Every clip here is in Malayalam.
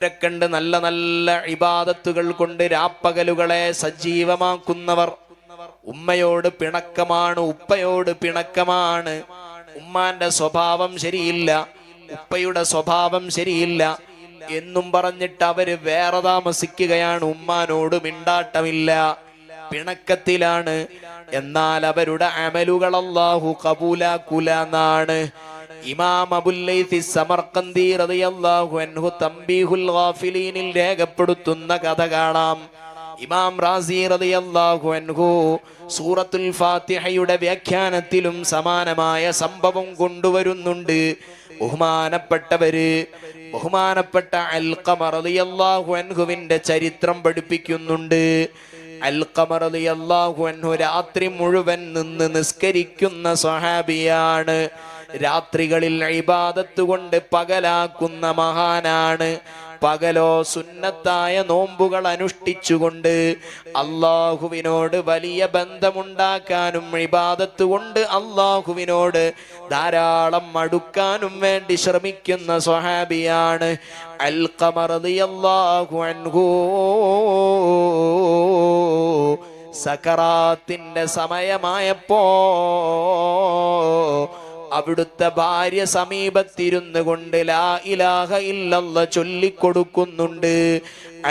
കണ്ട് നല്ല നല്ല ഇബാദത്തുകൾ കൊണ്ട് രാപ്പകലുകളെ സജീവമാക്കുന്നവർ. ഉമ്മയോട് പിണക്കമാണ്, ഉപ്പയോട് പിണക്കമാണ്. ഉമ്മാന്റെ സ്വഭാവം ശരിയില്ല, ഉപ്പയുടെ സ്വഭാവം ശരിയില്ല എന്നും പറഞ്ഞിട്ട് അവര് വേറെ താമസിക്കുകയാണ്. ഉമ്മാനോട് മിണ്ടാട്ടമില്ല, പിണക്കത്തിലാണ്. എന്നാൽ അവരുടെ അമലുകൾ അല്ലാഹു ഖബൂലാക്കുലാന്നാണ് ഇമാം അബുൽ ലൈഥി സമർഖന്ദി റളിയല്ലാഹു അൻഹു തംബീഹുൽ ഗാഫിലീനിൽ രേഖപ്പെടുത്തുന്ന കഥ കാണാം. ഇമാം റാസി റളിയല്ലാഹു അൻഹു സൂറത്തുൽ ഫാത്തിഹയുടെ വ്യാഖ്യാനത്തിലും സമാനമായ സംഭവം കൊണ്ടുവരുന്നുണ്ട്. ബഹുമാനപ്പെട്ട അൽഖമ റളിയല്ലാഹു അൻഹുവിന്റെ ചരിത്രം പഠിപ്പിക്കുന്നുണ്ട്. അൽഖമ റളിയല്ലാഹു അൻഹു രാത്രി മുഴുവൻ നിന്ന് നിസ്കരിക്കുന്ന സ്വഹാബിയാണ്. രാത്രികളിൽ ഇബാദത്ത് കൊണ്ട് പകലാക്കുന്ന മഹാനാണ്. പകലോ സുന്നത്തായ നോമ്പുകൾ അനുഷ്ഠിച്ചുകൊണ്ട് അള്ളാഹുവിനോട് വലിയ ബന്ധമുണ്ടാക്കാനും ഇബാദത്ത് കൊണ്ട് അള്ളാഹുവിനോട് ധാരാളം അടുക്കാനും വേണ്ടി ശ്രമിക്കുന്ന സ്വഹാബിയാണ് അൽഖമ റളിയല്ലാഹു അൻഹു. സകറാത്തിന്റെ സമയമായപ്പോ അവിടുത്തെ ഭാര്യ സമീപത്തിരുന്നു കൊണ്ട് ലാ ഇലാഹ ഇല്ലല്ലാഹ് ചൊല്ലിക്കൊടുക്കുന്നുണ്ട്.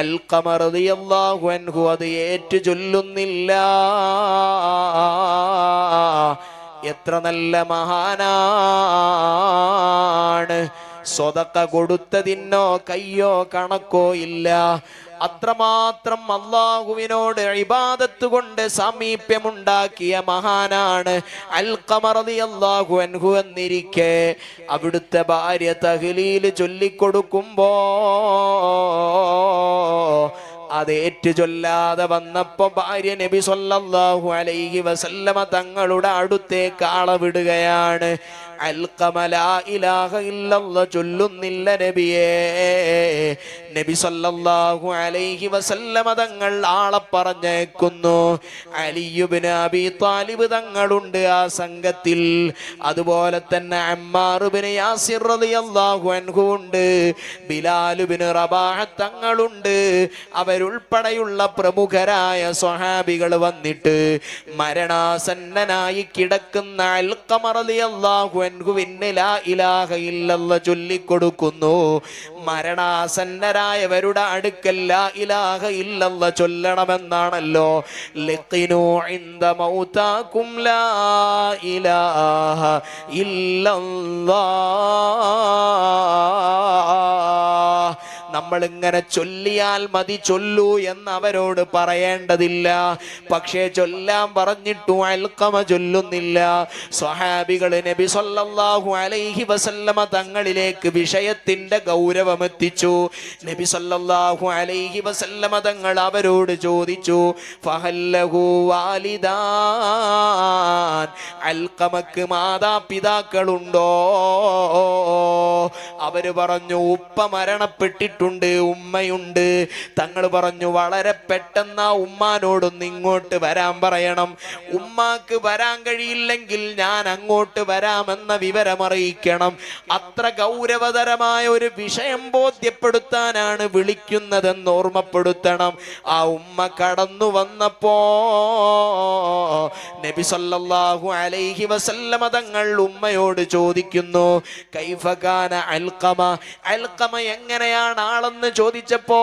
അൽഖമ റളിയല്ലാഹു അൻഹു അത് ഏറ്റു ചൊല്ലുന്നില്ല. എത്ര നല്ല മഹാനാണ്! സ്വതക്ക കൊടുത്തതിനോ കയ്യോ കണക്കോ ഇല്ല. അത്രമാത്രം അള്ളാഹുവിനോട് ഇബാദത്ത് കൊണ്ട് സാമീപ്യമുണ്ടാക്കിയ മഹാനാണ് അൽഖമ റളിയല്ലാഹു അൻഹു എന്നിരിക്കെ അവിടുത്തെ ഭാര്യ തഹ്ലീൽ ചൊല്ലിക്കൊടുക്കുമ്പോ അത് ഏറ്റു ചൊല്ലാതെ വന്നപ്പോ ഭാര്യ നബി സല്ലല്ലാഹു അലൈഹി വസല്ലമ തങ്ങളുടെ അടുത്തേക്ക് ആളവിടുകയാണ്. അൽഖമ ലാ ഇലാഹ ഇല്ലല്ലാഹ് ചൊല്ലുന്നില്ല നബിയേ. നബി സല്ലല്ലാഹു അലൈഹി വസല്ലമ തങ്ങൾ ആളെ പറഞ്ഞേക്കുന്നു. അലി ഇബ്നു അബീ ത്വാലിബ് തങ്ങളുണ്ട് ആ സംഘത്തിൽ. അതുപോലെ തന്നെ അമ്മാർ ഇബ്നു യാസിർ റളിയല്ലാഹു അൻഹു ഉണ്ട്. ബിലാൽ ഇബ്നു റബാഹ തങ്ങളുണ്ട്. അവരുൾപ്പെടെയുള്ള പ്രമുഖരായ സ്വഹാബികൾ വന്നിട്ട് മരണാസന്നനായി കിടക്കുന്ന അൽഖമ റളിയല്ലാഹു അൻഹുവിന് ലാ ഇലാഹ ഇല്ലല്ലാഹ് ചൊല്ലിക്കൊടുക്കുന്നു. മരണാസന്നരായവരുടെ അടുക്കൽ ലാ ഇലാഹ ഇല്ലല്ലാഹ് ചൊല്ലണമെന്നാണല്ലോ. ലഖിനു ഇൻദ മൗതാകും ലാ ഇലാഹ ഇല്ലല്ലാഹ്. നമ്മൾ ഇങ്ങനെ ചൊല്ലിയാൽ മതി, ചൊല്ലൂ എന്ന് അവരോട് പറയേണ്ടതില്ല. പക്ഷേ ചൊല്ലാൻ പറഞ്ഞിട്ടു അൽഖമ ചൊല്ലുന്നില്ല. സ്വഹാബികൾ നബി സല്ലല്ലാഹു അലൈഹി വസല്ലമ തങ്ങളിലേക്ക് വിഷയത്തിന്റെ ഗൗരവം എത്തിച്ചു. നബി സല്ലല്ലാഹു അലൈഹി വസല്ലമ തങ്ങൾ അവരോട് ചോദിച്ചു, ഫഹല്ലഹു വാലിദാൻ, അൽഖമക്ക് മാതാപിതാക്കളുണ്ടോ? അവര് പറഞ്ഞു, ഉപ്പ മരണപ്പെട്ടിട്ടുണ്ട്, ഉമ്മയുണ്ട്. തങ്ങൾ പറഞ്ഞു, വളരെ പെട്ടെന്ന് ആ ഉമ്മാനോടൊന്ന് ഇങ്ങോട്ട് വരാൻ പറയണം. ഉമ്മാക്ക് വരാൻ കഴിയില്ലെങ്കിൽ ഞാൻ അങ്ങോട്ട് വരാമെന്ന വിവരം അറിയിക്കണം. അത്ര ഗൗരവതരമായ ഒരു വിഷയം ബോധ്യപ്പെടുത്താനാണ് വിളിക്കുന്നതെന്ന് ഓർമ്മപ്പെടുത്തണം. ആ ഉമ്മ കടന്നു വന്നപ്പോ നബി സല്ലല്ലാഹു അലൈഹി വസല്ലമ തങ്ങൾ ഉമ്മയോട് ചോദിക്കുന്നു, കൈഫ കാന അൽഖമ, അൽഖമ എങ്ങനെയാണ് ആളെന്ന് ചോദിച്ചപ്പോ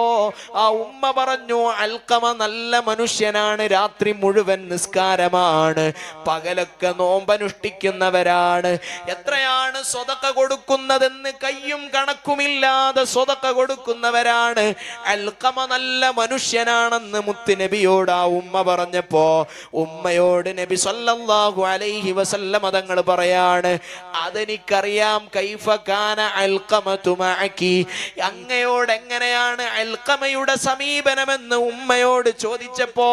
ആ ഉമ്മ പറഞ്ഞു, അൽഖമ നല്ല മനുഷ്യനാണ്, രാത്രി മുഴുവൻ നിസ്കാരമാണ്, പകലൊക്കെ നോമ്പനുഷ്ഠിക്കുന്നവരാണ്, എത്രയാണ് സ്വതക്ക കൊടുക്കുന്നതെന്ന് കയ്യും കണക്കുമില്ലാതെ സ്വതക്ക കൊടുക്കുന്നവരാണ്. അൽഖമ നല്ല മനുഷ്യനാണെന്ന് മുത്തുനബിയോട് ആ ഉമ്മ പറഞ്ഞപ്പോ ഉമ്മയോട് നബി സല്ലല്ലാഹു അലൈഹി വസല്ലമ തങ്ങൾ പറയാണ്, അതെനിക്കറിയാം. കൈഫ കാന അൽഖമതു മഅകി, അങ്ങയോട് എങ്ങനെയാണ് അൽഖമയുടെ സമീപനമെന്ന് ഉമ്മയോട് ചോദിച്ചപ്പോ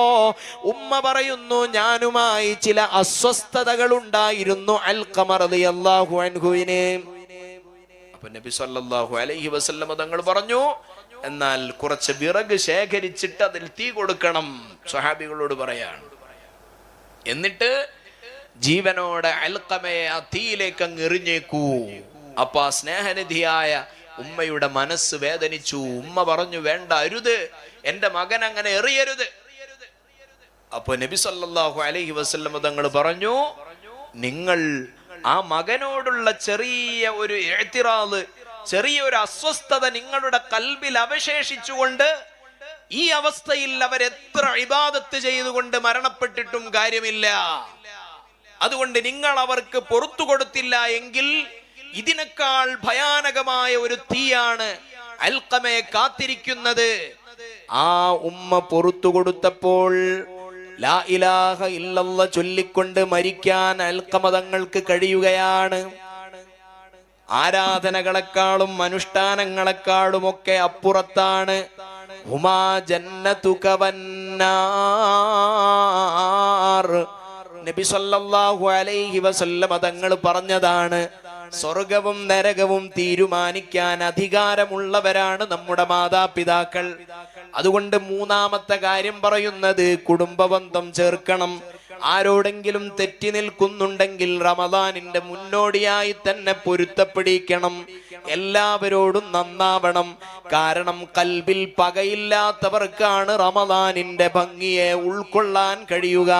ഉമ്മ പറയുന്നു, ഞാനുമായി ചില അസ്വസ്ഥതകൾ ഉണ്ടായിരുന്നു അൽഖമ റളിയല്ലാഹു അൻഹുവിന്. അപ്പോൾ നബി സല്ലല്ലാഹു അലൈഹി വസല്ലമ തങ്ങൾ പറഞ്ഞു, എന്നാൽ കുറച്ച് വിറക് ശേഖരിച്ചിട്ട് അതിൽ തീ കൊടുക്കണം. സ്വഹാബികളോട് പറയാണ്. എന്നിട്ട് ജീവനോടെ അൽഖമയെ ആ തീയിലേക്ക് അങ്ങ് എറിഞ്ഞേക്കൂ. അപ്പൊ ആ സ്നേഹനിധിയായ ഉമ്മയുടെ മനസ്സ് വേദനിച്ചു. ഉമ്മ പറഞ്ഞു, വേണ്ട, അരുത്, എന്റെ മകൻ അങ്ങനെ എറിയരുത്. അപ്പൊ നബി സല്ലല്ലാഹു അലൈഹി വസല്ലം തങ്ങൾ പറഞ്ഞു, നിങ്ങൾ ആ മകനോടുള്ള ചെറിയ ഒരു ഇഅ്തിറാദ്, ചെറിയൊരു അസ്വസ്ഥത നിങ്ങളുടെ കൽബിൽ അവശേഷിച്ചുകൊണ്ട് ഈ അവസ്ഥയിൽ അവരെത്ര ഇബാദത്ത് ചെയ്തുകൊണ്ട് മരണപ്പെട്ടിട്ടും കാര്യമില്ല. അതുകൊണ്ട് നിങ്ങൾ അവർക്ക് പുറത്തു കൊടുത്തില്ല എങ്കിൽ ഇതിനേക്കാൾ ഭയാനകമായ ഒരു തീയാണ് അൽഖമയെ കാത്തിരിക്കുന്നത്. ആ ഉമ്മ പുറത്തു കൊടുത്തപ്പോൾ ലാ ഇലാഹ ഇല്ലല്ലാഹ് ചൊല്ലിക്കൊണ്ട് മരിക്കാൻ അൽഖമ തങ്ങൾക്ക് കഴിയുകയാണ്. ആരാധനകളെക്കാളും അനുഷ്ഠാനങ്ങളെക്കാളും ഒക്കെ അപ്പുറത്താണ്. ഹുമാ ജന്നതുക വന്നാർ, നബി സല്ലല്ലാഹു അലൈഹി വസല്ലം തങ്ങൾ പറഞ്ഞതാണ്. സ്വർഗവും നരകവും തീരുമാനിക്കാൻ അധികാരമുള്ളവരാണ് നമ്മുടെ മാതാപിതാക്കൾ. അതുകൊണ്ട് മൂന്നാമത്തെ കാര്യം പറയുന്നത് കുടുംബബന്ധം ചേർക്കണം. ആരോടെങ്കിലും തെറ്റി നിൽക്കുന്നുണ്ടെങ്കിൽ റമദാനിന്റെ മുന്നോടിയായി തന്നെ പൊരുത്തപ്പെടിക്കണം. എല്ലാവരോടും നന്നാവണം. കാരണം കൽബിൽ പകയില്ലാത്തവർക്കാണ് റമദാനിന്റെ ഭംഗിയെ ഉൾക്കൊള്ളാൻ കഴിയുക.